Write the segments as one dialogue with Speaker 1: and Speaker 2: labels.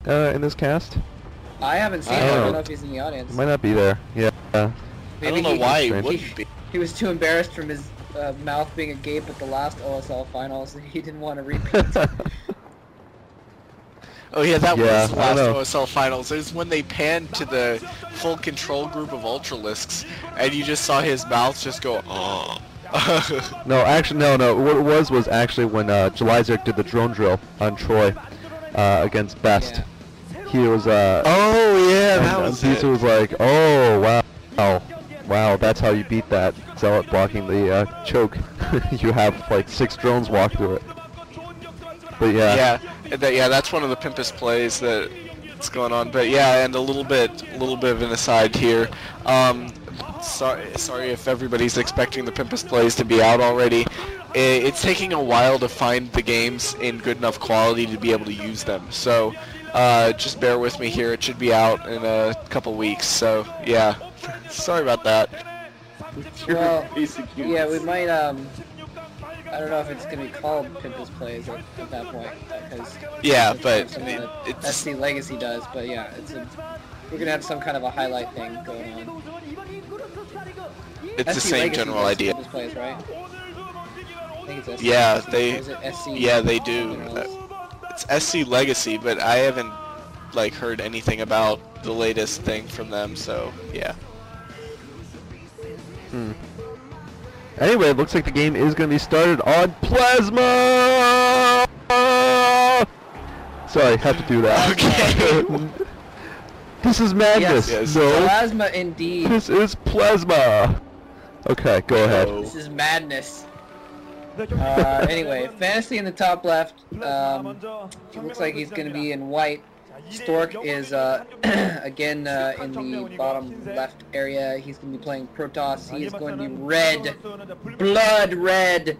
Speaker 1: in this cast?
Speaker 2: I haven't seen him. I don't know if he's in the audience.
Speaker 1: He might not be there. Yeah.
Speaker 3: I don't know why he wouldn't be.
Speaker 2: He was too embarrassed from his mouth being agape at the last OSL finals. He didn't want to repeat.
Speaker 3: Oh yeah, that was the last OSL finals. It was when they panned to the full control group of Ultralisks, and you just saw his mouth just go, oh.
Speaker 1: No, actually, no. What it was actually when Jelizek did the drone drill on Troy against Best. Yeah. He was.
Speaker 3: Oh yeah, that was it.
Speaker 1: He was like, oh wow, that's how you beat that Zealot blocking the choke. You have like 6 drones walk through it. But yeah.
Speaker 3: Yeah, that's one of the pimpest plays that's going on. But yeah, and a little bit of an aside here. Sorry if everybody's expecting the pimpest plays to be out already. It's taking a while to find the games in good enough quality to be able to use them. So just bear with me here. It should be out in a couple weeks. So yeah, sorry about that.
Speaker 2: Well, yeah, we might. I don't know if it's going to be called Pimpus Plays at that point, because
Speaker 3: but
Speaker 2: it's SC Legacy does. But yeah, we're going to have some kind of a highlight thing going on.
Speaker 3: It's the same
Speaker 2: Legacy
Speaker 3: general idea.
Speaker 2: Pimpus Plays, right? I think it's SC
Speaker 3: yeah,
Speaker 2: Legacy.
Speaker 3: they do. It's SC Legacy, but I haven't heard anything about the latest thing from them. So yeah.
Speaker 1: Anyway, it looks like the game is going to be started on Plasma! Sorry, had to do that.
Speaker 3: Okay.
Speaker 1: This is madness.
Speaker 2: Yes.
Speaker 1: No.
Speaker 2: Plasma indeed.
Speaker 1: This is Plasma. Okay, go ahead.
Speaker 2: This is madness. Anyway, Fantasy in the top left. It looks like he's going to be in white. Stork is again in the bottom left area. He's going to be playing Protoss. He is going to be red, blood red,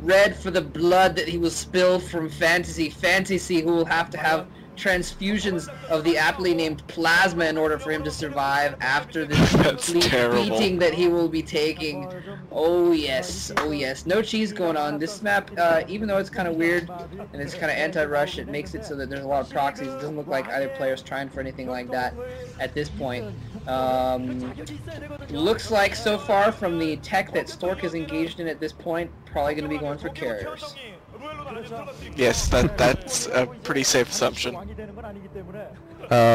Speaker 2: red for the blood that he will spill from Fantasy. Fantasy, who will have to have transfusions of the aptly named plasma in order for him to survive after this complete beating that he will be taking. Oh yes, oh yes. No cheese going on. This map, even though it's kind of weird and it's kind of anti-rush, it makes it so that there's a lot of proxies. It doesn't look like either player's trying for anything like that at this point. Looks like so far from the tech that Stork is engaged in at this point, probably going to be going for carriers.
Speaker 3: Yes, that's a pretty safe assumption.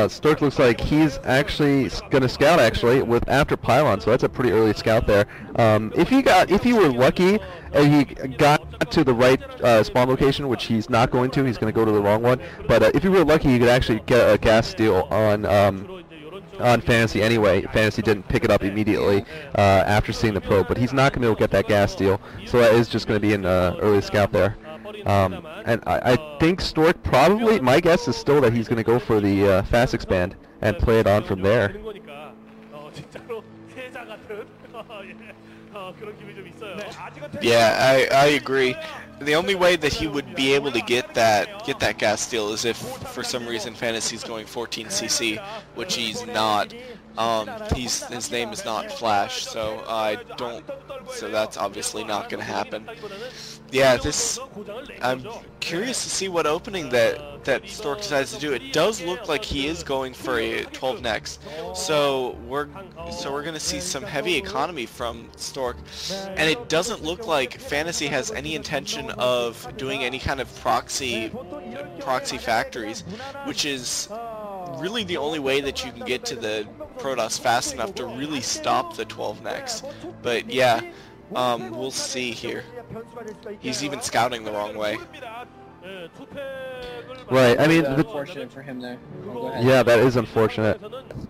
Speaker 1: Stork looks like he's actually going to scout with after pylon, so that's a pretty early scout there. If he were lucky and he got to the right spawn location, which he's not going to, he's going to go to the wrong one. But if he were lucky, he could actually get a gas steal on Fantasy anyway. Fantasy didn't pick it up immediately after seeing the probe, but he's not going to be able to get that gas steal, so that is just going to be an early scout there. And I think Stork probably, my guess is still that he's going to go for the fast expand and play it on from there.
Speaker 3: Yeah, I agree. The only way that he would be able to get that gas steal is if for some reason Fantasy's going 14cc, which he's not. His name is not Flash, so so that's obviously not going to happen. Yeah, I'm curious to see what opening that Stork decides to do. It does look like he is going for a 12 next, so we're going to see some heavy economy from Stork, and it doesn't look like Fantasy has any intention of doing any kind of proxy factories, which is really the only way that you can get to the Protoss fast enough to really stop the 12 next. But yeah, we'll see here. He's even scouting the wrong way.
Speaker 1: Right, I mean,
Speaker 2: unfortunate for him there.
Speaker 1: Yeah, that is unfortunate.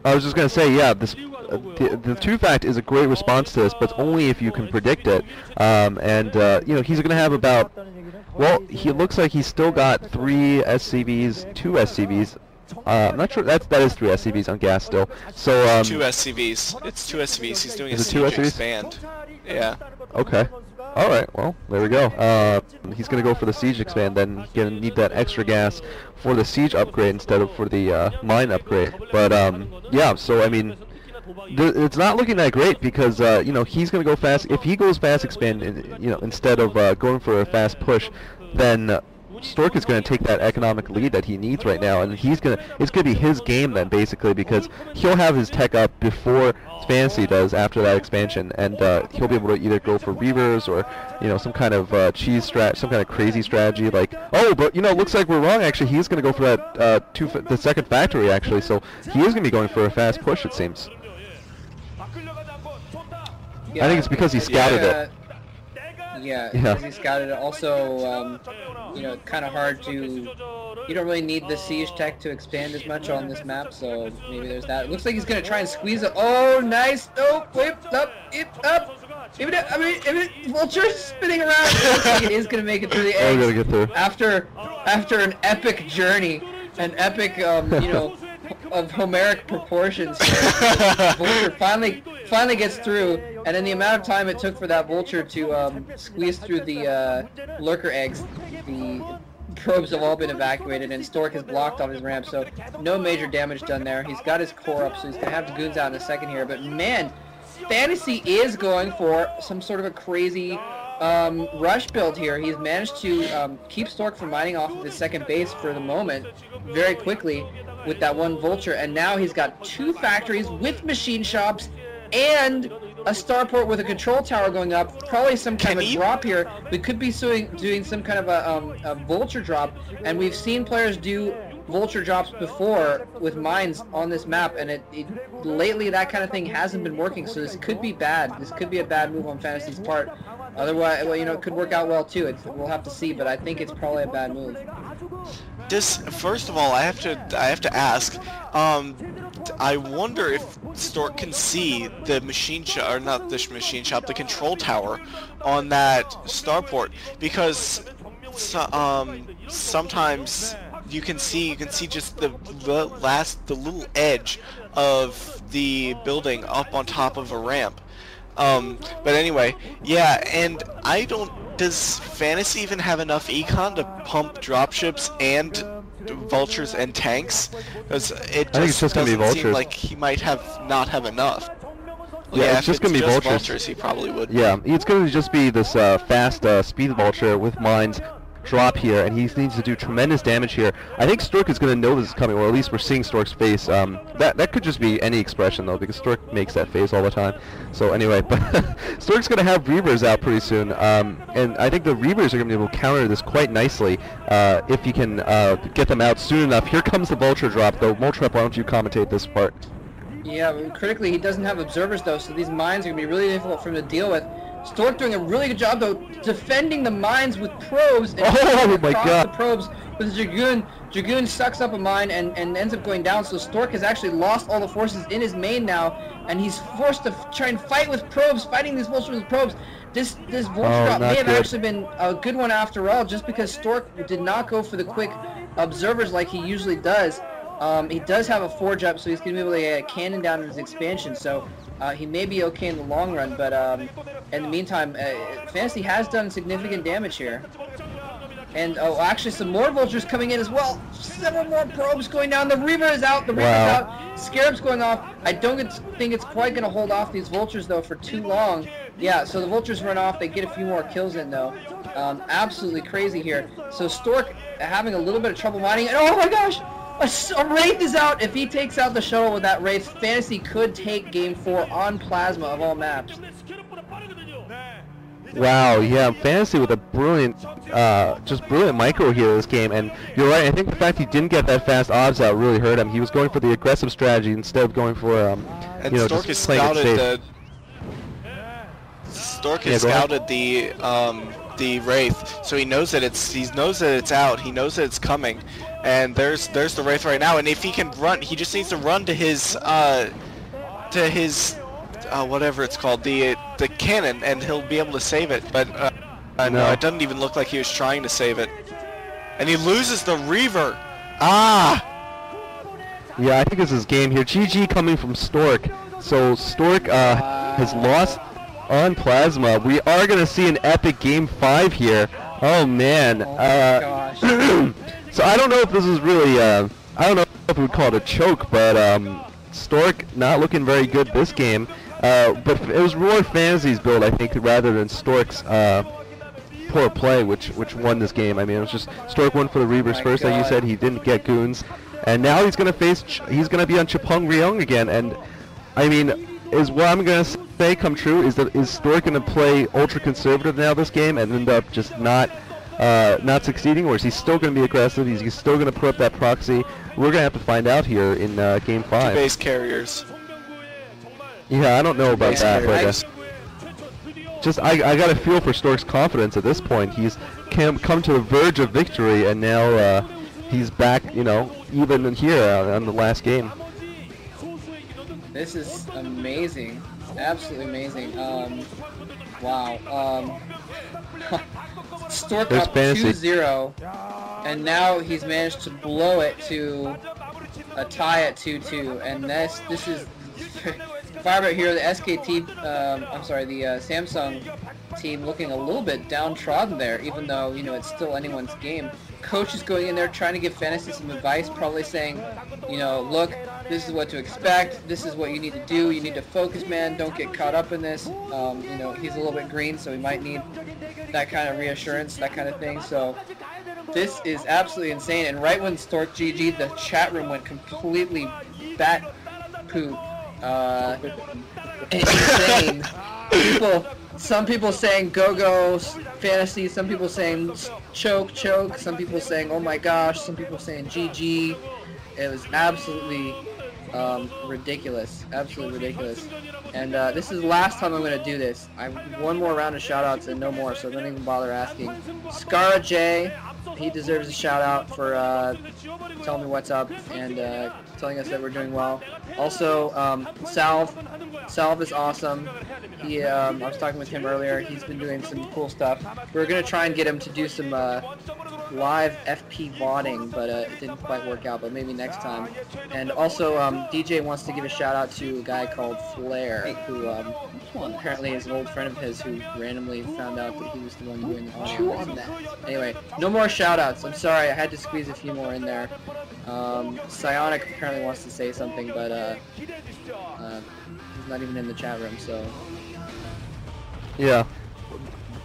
Speaker 1: I was just gonna say, yeah, this the 2-fact is a great response to this, but only if you can predict it. You know, he's gonna have about, well, he looks like he's still got 3 SCVs, 2 SCVs. I'm not sure that is 3 SCVs on gas still. So
Speaker 3: 2 SCVs. It's 2 SCVs. He's doing a
Speaker 1: siege
Speaker 3: expand. Yeah.
Speaker 1: Okay. All right. Well, there we go. He's gonna go for the siege expand. Then gonna need that extra gas for the siege upgrade instead of for the mine upgrade. But yeah. So I mean, it's not looking that great because you know, he's gonna go fast. If he goes fast expand, you know, instead of going for a fast push, then Stork is going to take that economic lead that he needs right now, and it's going to be his game then, basically, because he'll have his tech up before Fantasy does after that expansion, and he'll be able to either go for Reavers or, you know, some kind of some kind of crazy strategy like, oh, but, you know, it looks like we're wrong, actually. He's going to go for that the second factory, actually, so he is going to be going for a fast push, it seems.
Speaker 2: Yeah,
Speaker 1: I think it's because he scouted it.
Speaker 2: Yeah, because he scouted it. Also, you know, kind of hard to... You don't really need the siege tech to expand as much on this map, so maybe there's that. It looks like he's going to try and squeeze it. Oh, nice! Oh, whip up, up! Vulture's spinning around. It looks like it is going to make it through the eggs.
Speaker 1: Oh, we gotta get through.
Speaker 2: After an epic journey, an epic, you know, of Homeric proportions here. Vulture finally gets through, and in the amount of time it took for that Vulture to squeeze through the lurker eggs, the probes have all been evacuated, and Stork is blocked on his ramp, so no major damage done there. He's got his core up, so he's going to have the goons out in a second here, but man, Fantasy is going for some sort of a crazy rush build here. He's managed to keep Stork from mining off of his second base for the moment very quickly with that one Vulture, and now he's got 2 factories with machine shops and a starport with a control tower going up, probably some kind of a drop here. We could be doing some kind of a Vulture drop, and we've seen players do Vulture drops before with mines on this map, and lately that kind of thing hasn't been working, so this could be bad. This could be a bad move on Fantasy's part. Otherwise, well, you know, it could work out well too. We'll have to see, but I think it's probably a bad move.
Speaker 3: First of all, I have to ask. I wonder if Stork can see the machine shop, or not the machine shop, the control tower on that starport, because sometimes you can see just the little edge of the building up on top of a ramp. But anyway, yeah, and does Fantasy even have enough econ to pump dropships and vultures and tanks? Because it just doesn't seem like he might not have enough.
Speaker 1: Yeah, it's just going to be vultures.
Speaker 3: He probably would.
Speaker 1: Yeah, it's going to just be this fast speed vulture with mines drop here, and he needs to do tremendous damage here. I think Stork is going to know this is coming, or at least we're seeing Stork's face. That could just be any expression though, because Stork makes that face all the time. So anyway, but Stork's going to have Reavers out pretty soon, and I think the Reavers are going to be able to counter this quite nicely if you can get them out soon enough. Here comes the Vulture drop though. Moletrap, why don't you commentate this part?
Speaker 2: Yeah, critically he doesn't have observers though, so these mines are going to be really difficult for him to deal with. Stork doing a really good job though, defending the mines with probes and across the probes with Dragoon. Dragoon sucks up a mine and ends up going down, so Stork has actually lost all the forces in his main now, and he's forced to try and fight with probes, fighting these vultures with probes. This Vulture drop may have actually been a good one after all, just because Stork did not go for the quick observers like he usually does. He does have a forge up, so he's going to be able to get a cannon down in his expansion, so he may be okay in the long run, but in the meantime, Fantasy has done significant damage here. And, oh, actually some more vultures coming in as well. Several more probes going down. The Reaver is out. The Reaver is out. Scarab's going off. I don't think it's quite going to hold off these vultures, though, for too long. Yeah, so the vultures run off. They get a few more kills in, though. Absolutely crazy here. So Stork having a little bit of trouble mining. And, oh, my gosh! A Wraith is out! If he takes out the shuttle with that Wraith, Fantasy could take Game 4 on Plasma of all maps.
Speaker 1: Wow, yeah, Fantasy with a brilliant, just brilliant micro here this game, and you're right, I think the fact he didn't get that fast obs out really hurt him. He was going for the aggressive strategy instead of going for,
Speaker 3: and
Speaker 1: you know,
Speaker 3: Stork
Speaker 1: just
Speaker 3: has
Speaker 1: playing it safe.
Speaker 3: Stork has scouted the Wraith, so he knows that it's out, he knows that it's coming, and there's the Wraith right now, and if he can run, he just needs to run to his whatever it's called, the cannon, and he'll be able to save it. But no, it doesn't even look like he was trying to save it. And he loses the Reaver. Ah!
Speaker 1: Yeah, I think this is game here. GG coming from Stork. So Stork has lost on Plasma. We are going to see an epic Game 5 here. Oh, man.
Speaker 2: Oh, my gosh.
Speaker 1: So I don't know if this is really, I don't know if we would call it a choke, but Stork not looking very good this game. But it was more Fantasy's build, I think, rather than Stork's poor play which won this game. I mean, it was just Stork went for the Reavers first, like you said. He didn't get goons, and now he's gonna he's gonna be on Chapong Ryong again. And I mean, is what I'm gonna say come true is that is Stork gonna play ultra conservative now this game and end up just not succeeding, or is he still going to be aggressive? He's still going to put up that proxy. We're going to have to find out here in Game 5.
Speaker 3: Base carriers.
Speaker 1: Yeah, I don't know about that, but I got a feel for Stork's confidence at this point. He's come to the verge of victory, and now he's back, you know, even in here on the last game.
Speaker 2: This is amazing. Absolutely amazing. Wow. Stork up 2-0, and now he's managed to blow it to a tie at 2-2, and this is Firebird here, the SKT, I'm sorry, the Samsung team looking a little bit downtrodden there, even though, you know, it's still anyone's game. Coach is going in there trying to give Fantasy some advice, probably saying, you know, look, this is what to expect, this is what you need to do, you need to focus, man, don't get caught up in this. You know, he's a little bit green, so he might need that kind of reassurance, that kind of thing. So this is absolutely insane, and right when Stork GG'd, the chat room went completely bat poop. Insane. Some people saying go Fantasy, some people saying choke, some people saying oh my gosh, some people saying GG. It was absolutely ridiculous, absolutely ridiculous. And this is the last time I'm going to do this. I have one more round of shoutouts and no more, so don't even bother asking. Scara J, he deserves a shout out for telling me what's up and telling us that we're doing well. Also, Salve is awesome. He, I was talking with him earlier. He's been doing some cool stuff. We're gonna try and get him to do some live FP VODing, but it didn't quite work out. But maybe next time. And also, DJ wants to give a shout out to a guy called Flair, who apparently is an old friend of his who randomly found out that he was the one doing the audio. Anyway, no more shout outs. I'm sorry, I had to squeeze a few more in there. Psionic apparently wants to say something, but he's not even in the chat room, so...
Speaker 1: Yeah.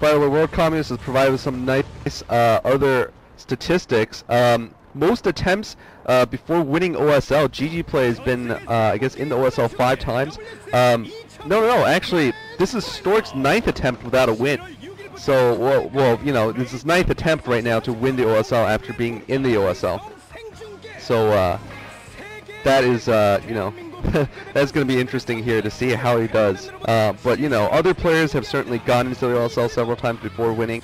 Speaker 1: By the way, World Communist has provided some nice other statistics. Most attempts before winning OSL, GG Play has been, I guess, in the OSL 5 times. No, actually, this is Stork's 9th attempt without a win. So, well, you know, this is 9th attempt right now to win the OSL after being in the OSL. So, that is, you know, that's going to be interesting here to see how he does. But, you know, other players have certainly gone into the OSL several times before winning.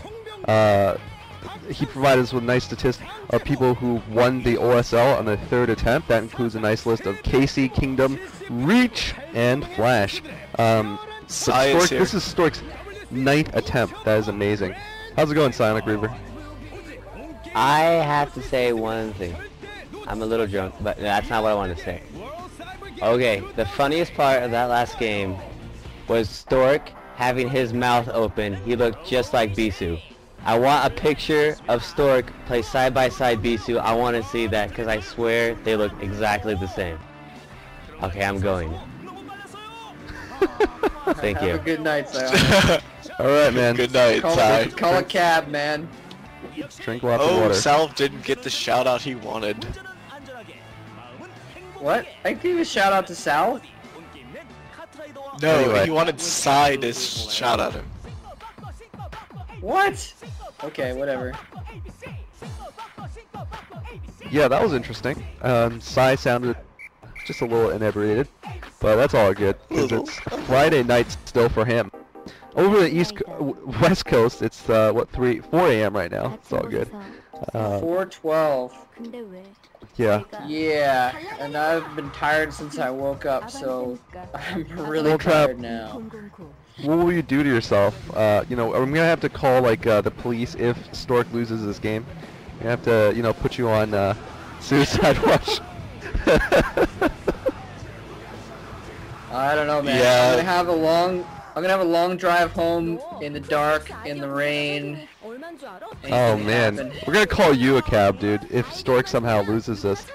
Speaker 1: He provided us with nice statistics of people who won the OSL on their 3rd attempt. That includes a nice list of Casey, Kingdom, Reach, and Flash. Stork, this is Stork's 9th attempt. That is amazing. How's it going, Sonic Reaver?
Speaker 4: I have to say one thing. I'm a little drunk, but that's not what I wanted to say. Okay, the funniest part of that last game was Stork having his mouth open. He looked just like Bisu. I want a picture of Stork play side by side Bisu. I want to see that because I swear they look exactly the same. Okay, I'm going. Thank you.
Speaker 2: Have a good night, Sion.
Speaker 1: Alright, man.
Speaker 3: Good night, Cy.
Speaker 2: Call a cab, man.
Speaker 1: Drink lots of water.
Speaker 3: Salve didn't get the shout out he wanted.
Speaker 2: What? I gave a shout out to Sal?
Speaker 3: No,
Speaker 1: Anyway.
Speaker 3: he wanted Cy to shout out him.
Speaker 2: What? Okay, whatever.
Speaker 1: Yeah, that was interesting. Psy sounded just a little inebriated, but that's all good because it's Friday night still for him. Over the West Coast, it's what 4 a.m. right now. It's all good.
Speaker 2: 4:12.
Speaker 1: Yeah.
Speaker 2: Yeah, and I've been tired since I woke up, so I'm really
Speaker 1: Moletrap,
Speaker 2: tired now.
Speaker 1: What will you do to yourself? You know, I'm gonna have to call like the police if Stork loses this game. I have to, you know, put you on suicide watch.
Speaker 2: I don't know, man.
Speaker 3: Yeah.
Speaker 2: I'm gonna have a long drive home in the dark, in the rain.
Speaker 1: Oh man, we're gonna call you a cab, dude, if Stork somehow loses this.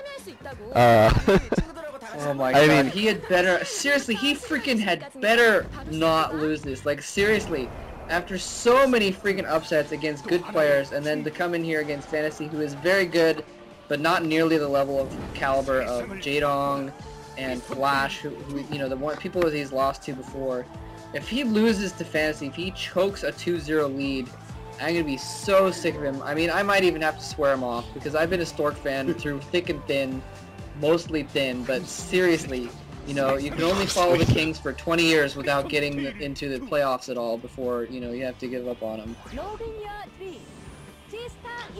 Speaker 2: Oh my god,
Speaker 1: mean,
Speaker 2: he had better, seriously, he freaking had better not lose this. Like, seriously, after so many freaking upsets against good players, and then to come in here against Fantasy, who is very good, but not nearly the level of caliber of Jadong and Flash, who you know, the people that he's lost to before. If he loses to Fantasy, if he chokes a 2-0 lead, I'm gonna be so sick of him. I mean, I might even have to swear him off, because I've been a Stork fan through thick and thin, mostly thin, but seriously, you know, you can only follow the Kings for 20 years without getting into the playoffs at all before, you know, you have to give up on them.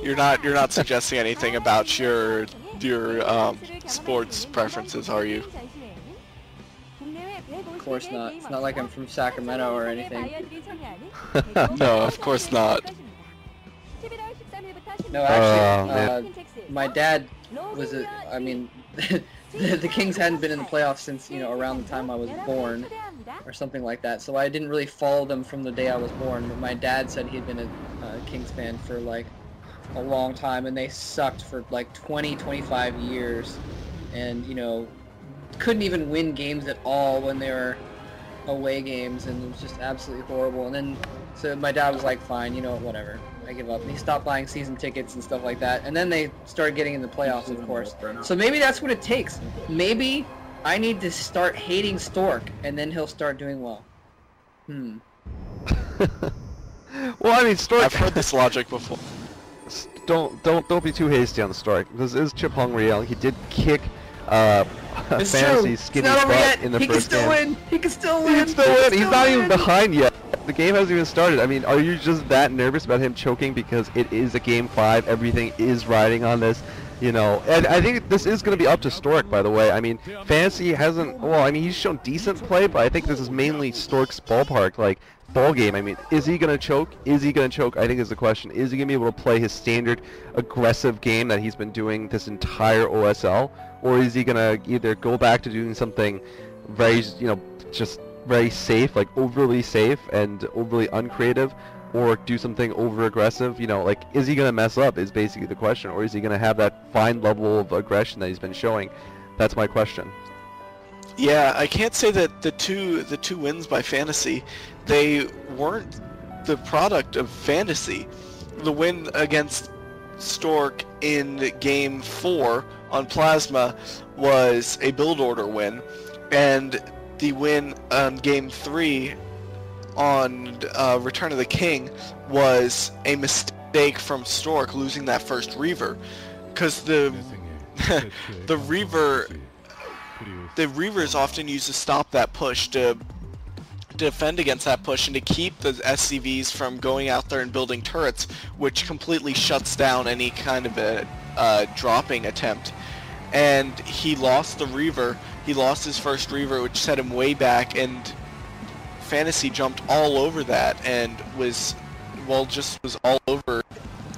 Speaker 3: You're not suggesting anything about your sports preferences, are you?
Speaker 2: Of course not. It's not like I'm from Sacramento or anything.
Speaker 3: No, of course not.
Speaker 2: No, actually, my dad was I mean, the Kings hadn't been in the playoffs since, you know, around the time I was born, or something like that. So I didn't really follow them from the day I was born. But my dad said he'd been a Kings fan for like a long time, and they sucked for like 25 years, and you know, couldn't even win games at all when they were away games, and it was just absolutely horrible. And then, so my dad was like, fine, you know what, whatever, I give up. And he stopped buying season tickets and stuff like that. And then they started getting in the playoffs, of course. So maybe that's what it takes. Maybe I need to start hating Stork, and then he'll start doing well.
Speaker 1: Well, I mean, Stork.
Speaker 3: I've heard this logic before.
Speaker 1: Don't be too hasty on the Stork. This is Chip Hungry. He did kick Fantasy skinny butt in the first game.
Speaker 2: He can still win.
Speaker 1: He can still win. He's not even behind yet. The game hasn't even started. I mean, are you just that nervous about him choking because it is a game 5? Everything is riding on this, you know. And I think this is going to be up to Stork, by the way. I mean, Fantasy hasn't. Well, I mean, he's shown decent play, but I think this is mainly Stork's ballpark, like ball game. I mean, is he going to choke? Is he going to choke? I think is the question. Is he going to be able to play his standard aggressive game that he's been doing this entire OSL, or is he going to either go back to doing something very, you know, just very safe, like overly safe and overly uncreative, or do something over aggressive? You know, like, is he going to mess up is basically the question, or is he going to have that fine level of aggression that he's been showing? That's my question.
Speaker 3: Yeah, I can't say that the two wins by Fantasy, they weren't the product of Fantasy. The win against Stork in Game 4 on Plasma was a build order win, and the win on Game 3 on Return of the King was a mistake from Stork losing that first Reaver, because the Reaver is often used to stop that push, to defend against that push, and to keep the SCVs from going out there and building turrets, which completely shuts down any kind of a dropping attempt. And he lost the Reaver. He lost his first Reaver, which set him way back, and Fantasy jumped all over that and was all over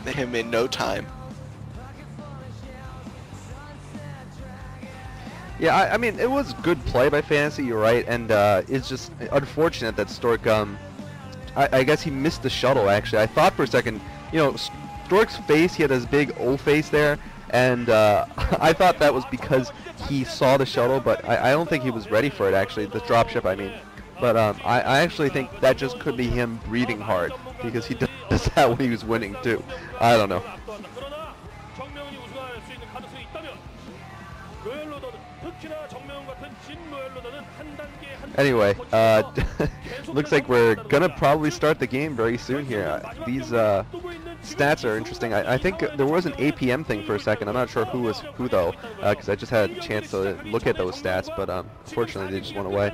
Speaker 3: him in no time.
Speaker 1: Yeah, I mean, it was good play by Fantasy, you're right, and it's just unfortunate that Stork, I guess he missed the shuttle, actually. I thought for a second, you know, Stork's face, he had this big O face there, and I thought that was because he saw the shuttle, but I don't think he was ready for it, actually, the dropship, I mean. But I actually think that just could be him breathing hard, because he does that when he was winning, too. I don't know. Anyway, looks like we're gonna probably start the game very soon here. These stats are interesting. I think there was an APM thing for a second. I'm not sure who was who though, because I just had a chance to look at those stats, but unfortunately they just went away.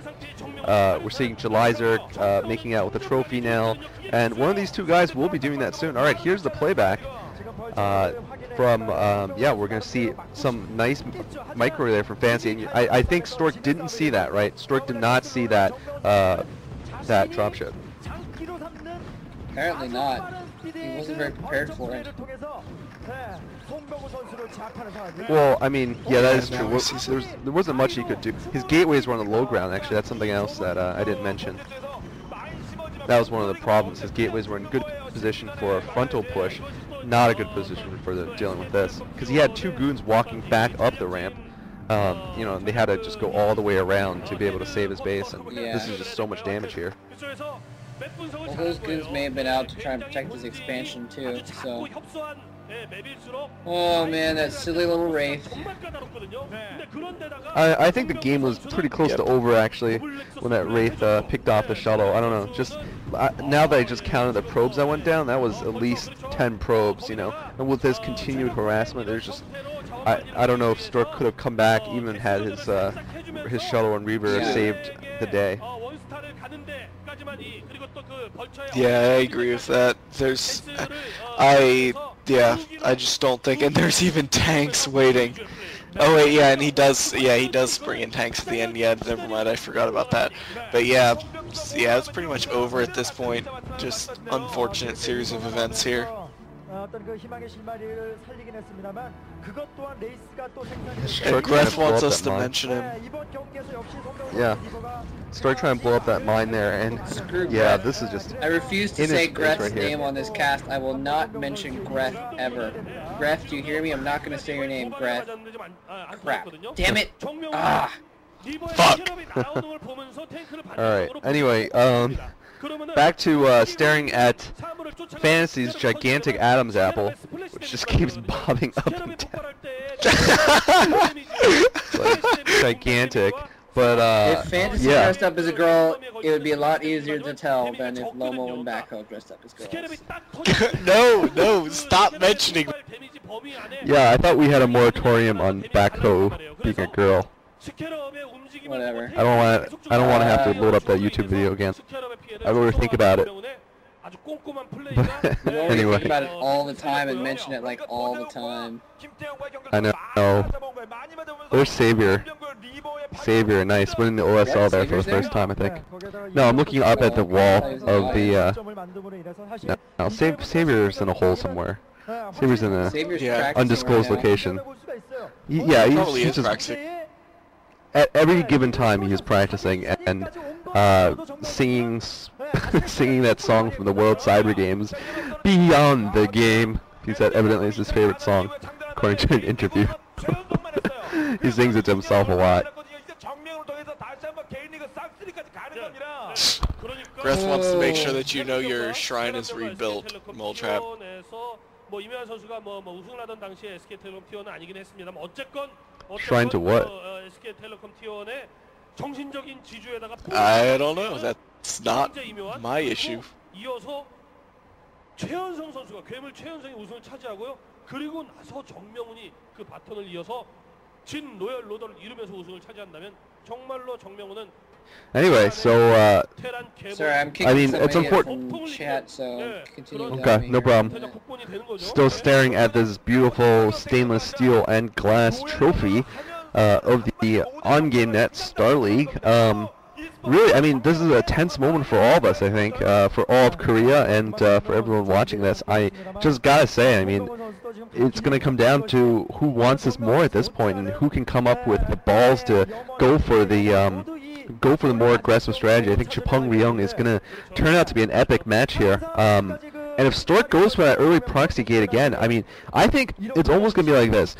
Speaker 1: We're seeing Jelizer making out with a trophy now, and one of these two guys will be doing that soon. All right, here's the playback. Yeah, we're going to see some nice micro there from Fantasy. And I think Stork didn't see that, right? Stork did not see that that dropship.
Speaker 2: Apparently not. He wasn't very prepared for it.
Speaker 1: Well, I mean, yeah, that is true. There wasn't much he could do. His gateways were on the low ground, actually. That's something else that I didn't mention. That was one of the problems. His gateways were in good position for a frontal push. Not a good position for dealing with this, because he had two goons walking back up the ramp. You know, and they had to just go all the way around to be able to save his base, and this is just so much damage here.
Speaker 2: Well, those goons may have been out to try and protect his expansion too, so... Oh man, that silly little Wraith.
Speaker 1: I think the game was pretty close to over actually when that Wraith picked off the shuttle. I don't know, just now that I just counted the probes that went down, that was at least 10 probes, you know. And with this continued harassment, there's just I don't know if Stork could have come back even had his shuttle and Reaver saved the day.
Speaker 3: Yeah, I agree with that. I just don't think, and there's even tanks waiting. Oh wait, yeah, and he does bring in tanks at the end. Yeah, never mind, I forgot about that. But yeah, it's pretty much over at this point. Just unfortunate series of events here. Greth wants us to mention him.
Speaker 1: Yeah. Stork trying to blow up that mine there, and yeah, this is just...
Speaker 2: I refuse to say Greth's name on this cast. I will not mention Greth ever. Greth, do you hear me? I'm not going to say your name, Greth. Crap. Damn it! Ah!
Speaker 3: Fuck!
Speaker 1: Alright, anyway, back to staring at Fantasy's gigantic Adam's apple, which just keeps bobbing up and down. It's like, gigantic. But,
Speaker 2: if Fantasy dressed up as a girl, it would be a lot easier to tell than if Lomo and Backhoe dressed up as girls.
Speaker 3: No, stop mentioning.
Speaker 1: Yeah, I thought we had a moratorium on Backhoe being a girl.
Speaker 2: Whatever.
Speaker 1: I don't want to have to load up that YouTube video again. I really think about it.
Speaker 2: You always
Speaker 1: Anyway.
Speaker 2: think about it all the time and mention it like all the time.
Speaker 1: I know. There's Savior. Savior, nice. Winning the OSL there for the first time, I think. No, I'm looking up at the wall of the, no, Savior's in a hole somewhere. Savior's in a undisclosed location. Yeah, he's just... At every given time he is practicing and singing that song from the World Cyber Games, Beyond the Game. He said evidently it's his favorite song, according to an interview. He sings it to himself a lot.
Speaker 3: Greth wants to make sure that you know your shrine is rebuilt, Moletrap.
Speaker 1: Shrine to what?
Speaker 3: I don't know. That's not my issue.
Speaker 5: 최현성 선수가 괴물 최현성이 우승을 차지하고요. 그리고 나서 정명훈이 그 바톤을 이어서 진 로열 로더를 이루면서 우승을 차지한다면 정말로 정명훈은
Speaker 1: Anyway, so
Speaker 2: sorry, I'm kicking
Speaker 1: it's important.
Speaker 2: from chat, so continue.
Speaker 1: Okay, no problem. Still staring at this beautiful stainless steel and glass trophy of the on-game net Star League. Really, I mean, this is a tense moment for all of us, I think, for all of Korea and for everyone watching this. I just gotta say, I mean, it's gonna come down to who wants this more at this point and who can come up with the balls to go for the more aggressive strategy. I think Chapung Ryung is gonna turn out to be an epic match here. And if Stork goes for that early proxy gate again, I mean, I think it's almost going to be like this.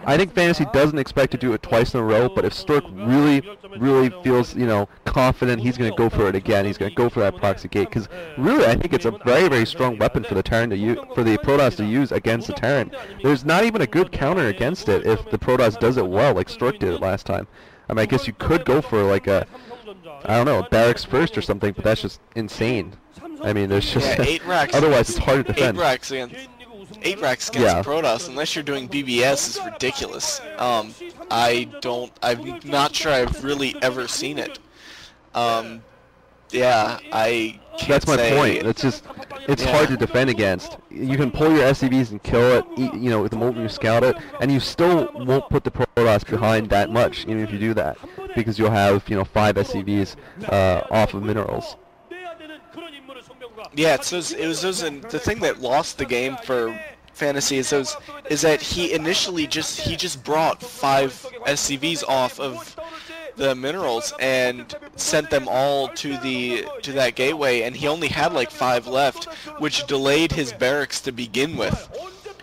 Speaker 1: I think Fantasy doesn't expect to do it twice in a row, but if Stork really feels, you know, confident, he's going to go for it again. He's going to go for that proxy gate, because really, I think it's a very strong weapon for the Terran to use, for the Protoss to use against the Terran. There's not even a good counter against it if the Protoss does it well, like Stork did it last time. I mean, I guess you could go for like a, I don't know, barracks first or something, but that's just insane. I mean, there's just otherwise it's hard to defend.
Speaker 3: 8 racks against Protoss, unless you're doing BBS, is ridiculous. I'm not sure I've really ever seen it. Yeah, I can't
Speaker 1: That's my point. It's hard to defend against. You can pull your SCVs and kill it, you know, the moment you scout it, and you still won't put the Protoss behind that much, even if you do that, because you'll have, you know, 5 SCVs off of minerals.
Speaker 3: Yeah, the thing that lost the game for Fantasy is that he initially just brought 5 SCVs off of the minerals and sent them all to that gateway, and he only had like 5 left, which delayed his barracks to begin with.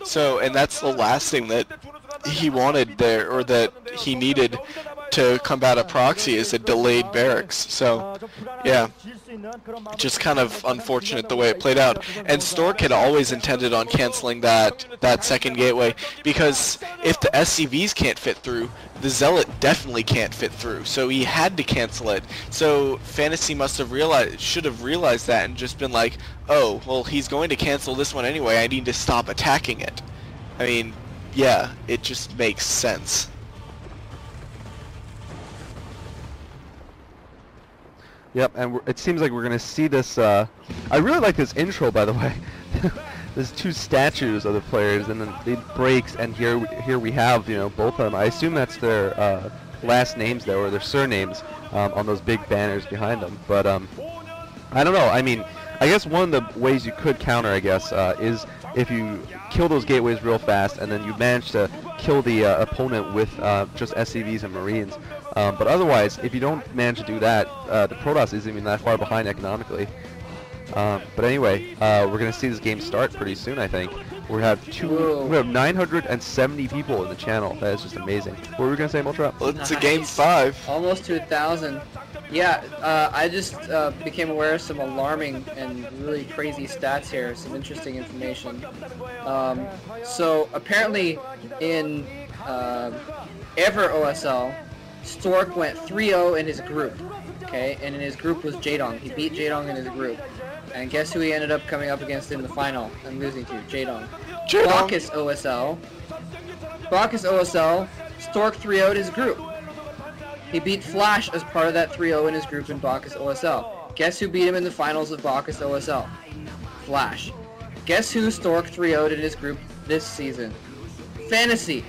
Speaker 3: So, and that's the last thing that he wanted there, or that he needed to combat a proxy is a delayed barracks. So, yeah, just kind of unfortunate the way it played out. And Stork had always intended on canceling that second gateway, because if the SCVs can't fit through, the Zealot definitely can't fit through. So he had to cancel it. So Fantasy should have realized that and just been like, oh, well, he's going to cancel this one anyway. I need to stop attacking it. I mean, yeah, it just makes sense.
Speaker 1: Yep, and it seems like we're going to see this. I really like this intro, by the way. There's two statues of the players, and then it breaks, and here we have, you know, both of them. I assume that's their last names there, or their surnames, on those big banners behind them. But I don't know. I mean, I guess one of the ways you could counter, I guess, is if you kill those gateways real fast, and then you manage to kill the opponent with just SCVs and Marines. But otherwise, if you don't manage to do that, the Protoss isn't even that far behind economically. But anyway, we're going to see this game start pretty soon, I think. We have 970 people in the channel. That is just amazing. What were we going to say, Moletrap?
Speaker 3: Well, it's a game 5.
Speaker 2: Almost to 1,000. Yeah, I just became aware of some alarming and really crazy stats here, some interesting information. So apparently in Ever OSL, Stork went 3-0 in his group, okay? And in his group was Jaedong. He beat Jaedong in his group. And guess who he ended up coming up against in the final and losing to? Jaedong. Bacchus OSL. Bacchus OSL, Stork 3-0'd his group. He beat Flash as part of that 3-0 in his group in Bacchus OSL. Guess who beat him in the finals of Bacchus OSL? Flash. Guess who Stork 3-0'd in his group this season? Fantasy.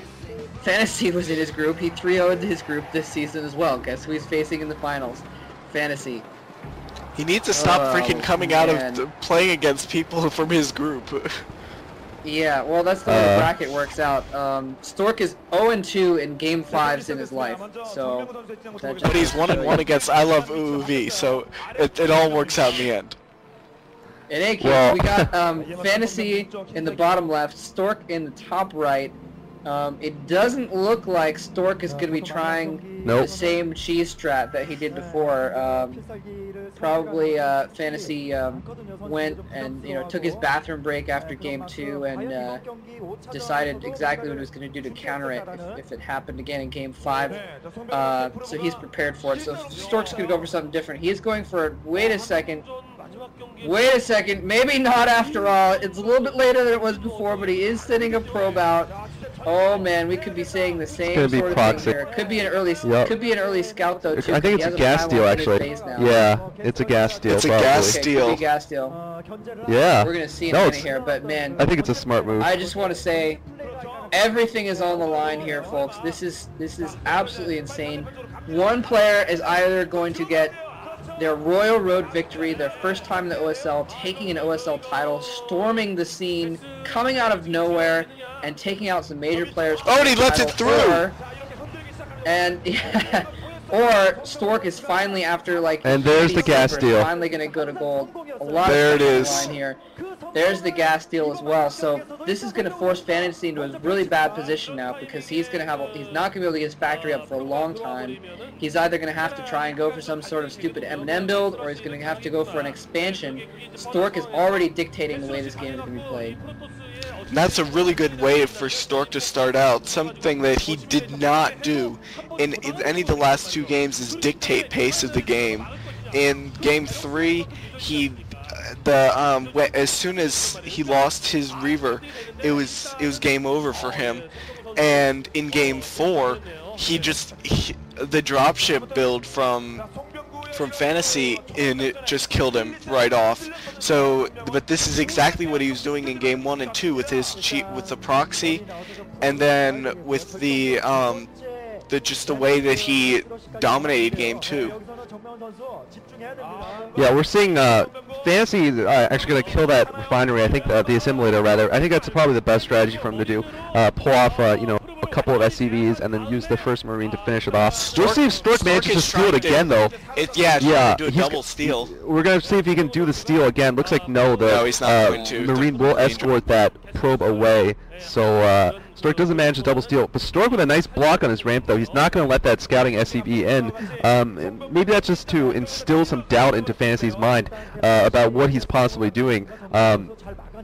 Speaker 2: Fantasy was in his group. He 3-0'd his group this season as well. Guess who he's facing in the finals? Fantasy.
Speaker 3: He needs to stop freaking coming out of playing against people from his group.
Speaker 2: Yeah, well, that's the way the bracket works out. Stork is 0-2 in Game 5s in his life, so...
Speaker 3: But he's 1-1 against I Love UUV, so it all works out in the end.
Speaker 2: In any case, we got Fantasy in the bottom left, Stork in the top right. It doesn't look like Stork is going to be trying the same cheese strat that he did before. Probably Fantasy went and took his bathroom break after Game 2 and decided exactly what he was going to do to counter it if it happened again in Game 5. So he's prepared for it. So Stork's going to go for something different. He is going for, wait a second, maybe not after all. It's a little bit later than it was before, but he is sending a probe out. Oh man, we could be saying the same sort of thing here. Could be an early, scout though too.
Speaker 1: I think it's a gas steal actually. Yeah, it's a gas steal.
Speaker 3: It's a gas steal.
Speaker 2: Could be a gas steal.
Speaker 1: Yeah.
Speaker 2: We're gonna see in a minute here, but man,
Speaker 1: I think it's a smart move.
Speaker 2: I just want to say, everything is on the line here, folks. This is absolutely insane. One player is either going to get their Royal Road victory, their first time in the OSL, taking an OSL title, storming the scene, coming out of nowhere, and taking out some major players.
Speaker 3: Oh, and he lets it through!
Speaker 2: Or Stork is finally, after like...
Speaker 1: And there's the gas steal.
Speaker 2: Finally going to go to gold. A lot
Speaker 3: there
Speaker 2: of
Speaker 3: it is.
Speaker 2: line here. There's the gas steal as well. So this is going to force Fantasy into a really bad position now, because he's going to have he's not going to be able to get his factory up for a long time. He's either going to have to try and go for some sort of stupid M&M build, or he's going to have to go for an expansion. Stork is already dictating the way this game is going to be played.
Speaker 3: And that's a really good way for Stork to start out. Something that he did not do in any of the last 2 games is dictate pace of the game. In Game 3, as soon as he lost his Reaver, it was game over for him. And in Game 4, the dropship build from Fantasy, and it just killed him right off. So, but this is exactly what he was doing in Game 1 and 2 with his with the proxy, and then with the just the way that he dominated Game 2.
Speaker 1: Yeah, we're seeing Fantasy actually going to kill that refinery. I think the assimilator rather. I think that's probably the best strategy for him to do. Pull off a couple of SCVs and then use the first Marine to finish it off. We'll see if Stork manages to steal it again though.
Speaker 3: Yeah, do a double steal.
Speaker 1: We're going to see if he can do the steal again. Looks like no,
Speaker 3: he's not going to.
Speaker 1: Marine will escort that probe away. So Stork doesn't manage to double steal, but Stork with a nice block on his ramp though. He's not going to let that scouting SCV end. Maybe that's just to instill some doubt into Fantasy's mind about what he's possibly doing.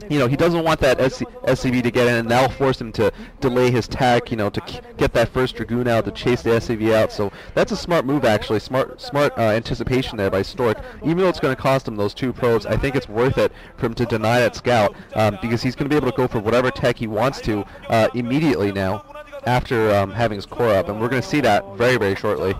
Speaker 1: You know, he doesn't want that SCV to get in, and that'll force him to delay his tack, you know, to get that first Dragoon out, to chase the SCV out. So that's a smart move, actually. Smart anticipation there by Stork. Even though it's going to cost him those 2 probes, I think it's worth it for him to deny that scout, because he's going to be able to go for whatever tech he wants to immediately now after having his core up, and we're going to see that very, very shortly.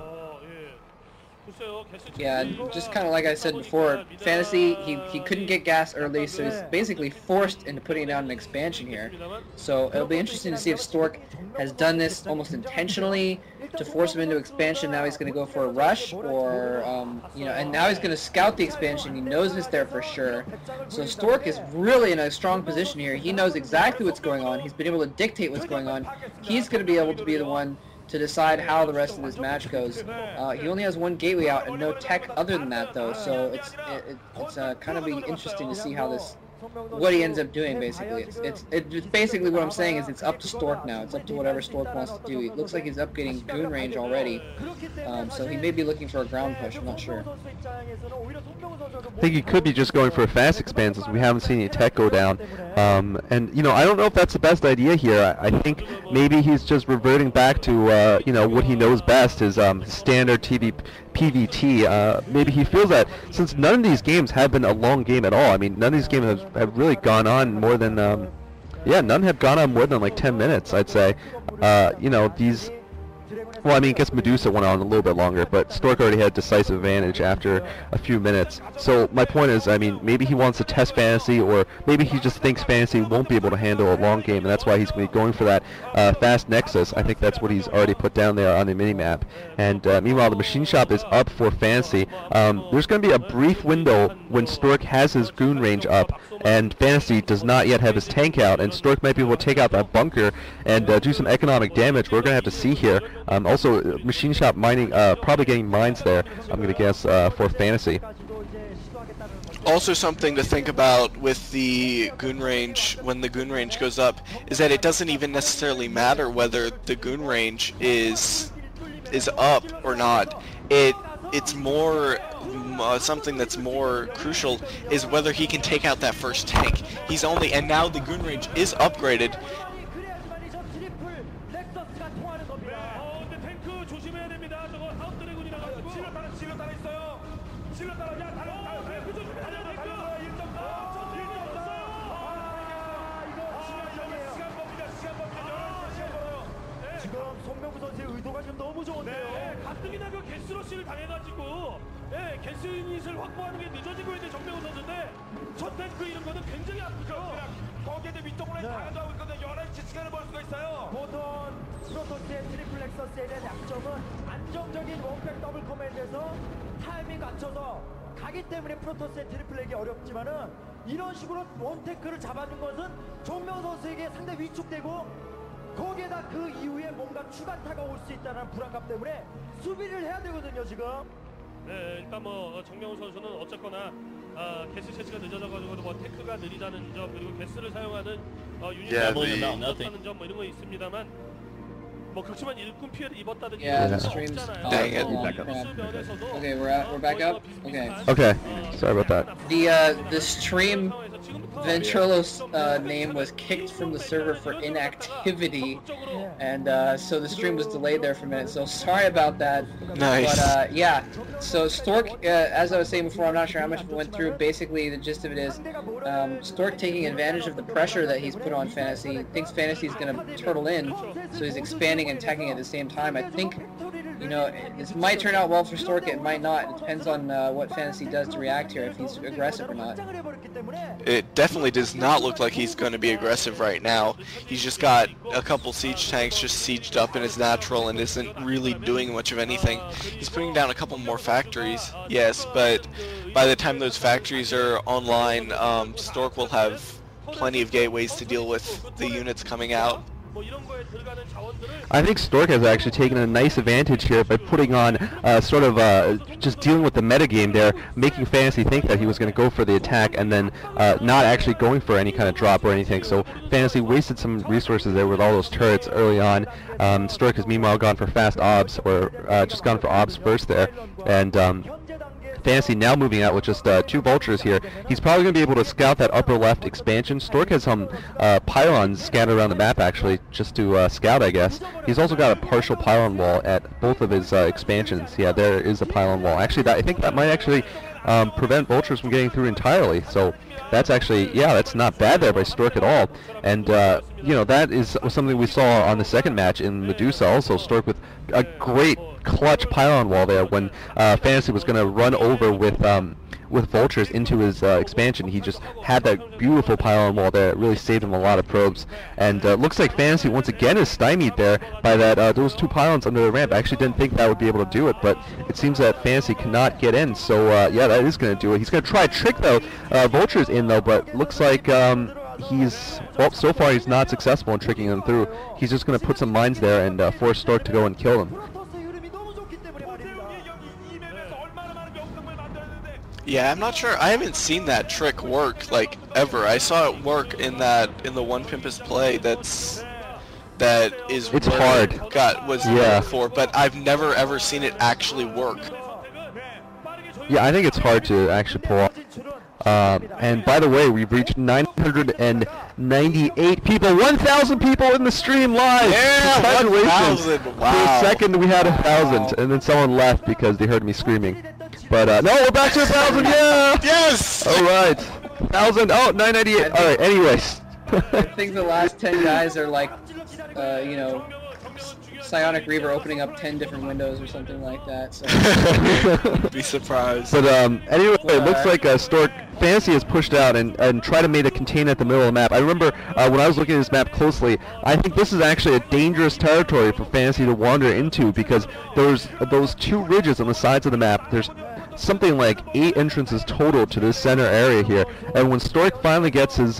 Speaker 2: Yeah, just kind of like I said before, Fantasy, he couldn't get gas early, so he's basically forced into putting down an expansion here. So it'll be interesting to see if Stork has done this almost intentionally to force him into expansion. Now he's going to go for a rush, or, you know, and now he's going to scout the expansion. He knows it's there for sure. So Stork is really in a strong position here. He knows exactly what's going on. He's been able to dictate what's going on. He's going to be able to be the one to decide how the rest of this match goes. He only has 1 gateway out and no tech other than that though, so it's kind of be interesting to see how what he ends up doing. Basically, it's basically what I'm saying is it's up to Stork now. It's up to whatever Stork wants to do. It looks like he's upgrading goon range already, so he may be looking for a ground push. I'm not sure.
Speaker 1: I think he could be just going for a fast expanse, as we haven't seen any tech go down. And you know, I don't know if that's the best idea here. I think maybe he's just reverting back to you know, what he knows best, his standard PVT. Maybe he feels that since none of these games have been a long game at all. I mean, none of these games have really gone on more than yeah, none have gone on more than like 10 minutes, I'd say. You know, these. Well, I mean, I guess Medusa went on a little bit longer, but Stork already had decisive advantage after a few minutes. So my point is, I mean, maybe he wants to test Fantasy, or maybe he just thinks Fantasy won't be able to handle a long game, and that's why he's going to be going for that fast Nexus. I think that's what he's already put down there on the minimap. And meanwhile, the machine shop is up for Fantasy. There's going to be a brief window when Stork has his goon range up, and Fantasy does not yet have his tank out, and Stork might be able to take out that bunker and do some economic damage. We're going to have to see here. Also, machine shop mining, probably getting mines there, I'm going to guess, for Fantasy.
Speaker 3: Also something to think about with the goon range, when the goon range goes up, is that it doesn't even necessarily matter whether the goon range is up or not. It's more something that's more crucial is whether he can take out that first tank. He's only, and now the goon range is upgraded.
Speaker 5: 개스닛을 확보하는 게 늦어지고 있는 정명훈 선수인데 첫 탱크 이런 거는 굉장히 아프죠. 거기에 대해 위쪽으로 다 가져가고 있거든요. 11시 시간을 벌 수가 있어요. 보통 프로토스의 트리플 렉서스에 대한 약점은 안정적인 원팩 더블 커맨드에서 타이밍 갖춰서 가기 때문에 프로토스의 트리플 렉이 어렵지만은 이런 식으로 원테크를 잡아준 것은 정명훈 선수에게 상당히 위축되고 거기에다 그 이후에 뭔가 추가타가 올 수 있다는 불안감 때문에 수비를 해야 되거든요, 지금. 네, 일단 뭐 정명훈 선수는 어쨌거나 게스 채취가 늦어져가지고 뭐 테크가 느리다는 점, 그리고 게스를 사용하는 유닛이 없다는 점 뭐 이런 거 있습니다만 뭐 그렇지만 일꾼 피해를 입었다든지
Speaker 2: Dang it. Okay, we're back up.
Speaker 1: Okay, sorry about that.
Speaker 2: The stream Ventrolo's name was kicked from the server for inactivity, and so the stream was delayed there for a minute, so sorry about that.
Speaker 3: Nice.
Speaker 2: But yeah, so Stork, as I was saying before, I'm not sure how much we went through. Basically, the gist of it is Stork taking advantage of the pressure that he's put on Fantasy, thinks Fantasy is going to turtle in, so he's expanding and teching at the same time. I think, you know, this might turn out well for Stork, it might not. It depends on what Fantasy does to react here, if he's aggressive or not.
Speaker 3: It definitely does not look like he's going to be aggressive right now. He's just got a couple siege tanks just sieged up in his natural and isn't really doing much of anything. He's putting down a couple more factories, yes, but by the time those factories are online, Stork will have plenty of gateways to deal with the units coming out.
Speaker 1: I think Stork has actually taken a nice advantage here by putting on sort of just dealing with the metagame there, making Fantasy think that he was going to go for the attack and then not actually going for any kind of drop or anything. So Fantasy wasted some resources there with all those turrets early on. Stork has meanwhile gone for fast obs, or just gone for obs first there, and Fantasy now moving out with just 2 vultures here. He's probably going to be able to scout that upper left expansion. Stork has some pylons scattered around the map actually, just to scout, I guess. He's also got a partial pylon wall at both of his expansions. Yeah, there is a pylon wall. Actually, I think that might actually prevent vultures from getting through entirely. So that's actually, yeah, that's not bad there by Stork at all. And you know, that is something we saw on the second match in Medusa also. Stork with a great clutch pylon wall there when Fantasy was going to run over with vultures into his expansion. He just had that beautiful pylon wall there. It really saved him a lot of probes. And looks like Fantasy once again is stymied there by that those 2 pylons under the ramp. I actually didn't think that would be able to do it, but it seems that Fantasy cannot get in. So yeah, that is going to do it. He's going to try to trick the vultures in though, but looks like well, so far he's not successful in tricking them through. He's just going to put some mines there and force Stork to go and kill them.
Speaker 3: Yeah, I'm not sure. I haven't seen that trick work like ever. I saw it work in the One Pimpus play. It's
Speaker 1: hard.
Speaker 3: Was yeah. For, but I've never ever seen it actually work.
Speaker 1: Yeah, I think it's hard to actually pull off. And by the way, we've reached 998 people, 1,000 people in the stream live.
Speaker 3: Yeah,
Speaker 1: congratulations!
Speaker 3: 1,000. Wow.
Speaker 1: For a second, we had 1,000, and then someone left because they heard me screaming. But no, we're back to 1,000. Yeah.
Speaker 3: Yes.
Speaker 1: All right. 1,000. Oh, 998. All right. Anyways.
Speaker 2: I think the last 10 guys are like, you know, Psionic Reaver opening up 10 different windows or something like that. So.
Speaker 3: Be surprised.
Speaker 1: But anyway, it looks like Stork Fantasy has pushed out and tried to make a contain at the middle of the map. I remember when I was looking at this map closely, I think this is actually a dangerous territory for Fantasy to wander into because there's those 2 ridges on the sides of the map. There's something like 8 entrances total to this center area here, and when Stork finally gets his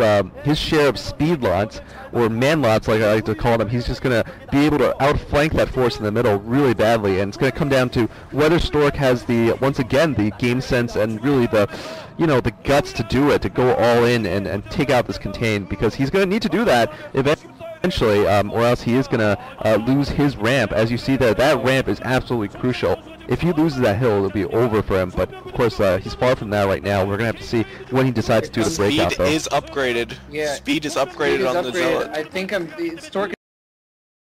Speaker 1: share of speed lots, or man lots like I like to call them, he's just going to be able to outflank that force in the middle really badly, and it's going to come down to whether Stork has once again the game sense and really the guts to do it, to go all in and take out this contain, because he's going to need to do that eventually, or else he is going to lose his ramp. As you see there, that ramp is absolutely crucial. If he loses that hill, it'll be over for him, but of course he's far from that right now. We're going to have to see when he decides to do the breakout, though.
Speaker 3: Speed is upgraded.
Speaker 2: Yeah.
Speaker 3: Speed is upgraded on the Zealot.
Speaker 2: I think Stork